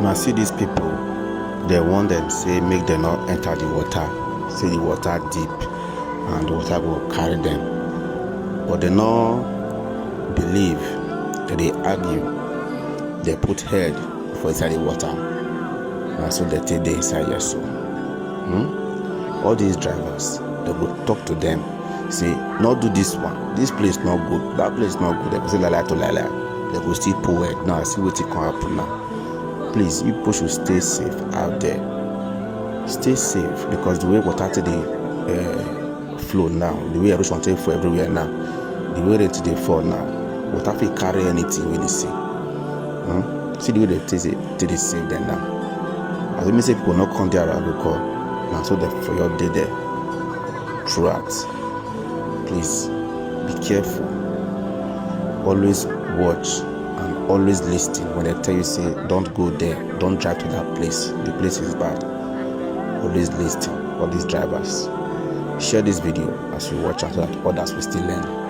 Now see these people, they want them say make them not enter the water, say the water deep and the water will carry them. But they not believe, that they argue, they put head for inside the water. And so they take the inside your soul. All these drivers, they will talk to them, say, not do this one, this place not good, that place not good. They will say lala to lala. They will still pull it. Now I see what it can happen now. Please, you people should stay safe out there. Stay safe, because the way water today flow now, the way erosion take for everywhere now, the way they fall now, water will carry anything when they see. See the way they take it save them now. As we say, people not come there and go call. Now so that for your day there throughout. Please be careful. Always watch and always listen when they tell you say don't go there, don't drive to that place. The place is bad. Always listen. All these drivers. Share this video as we watch and so that others will still learn.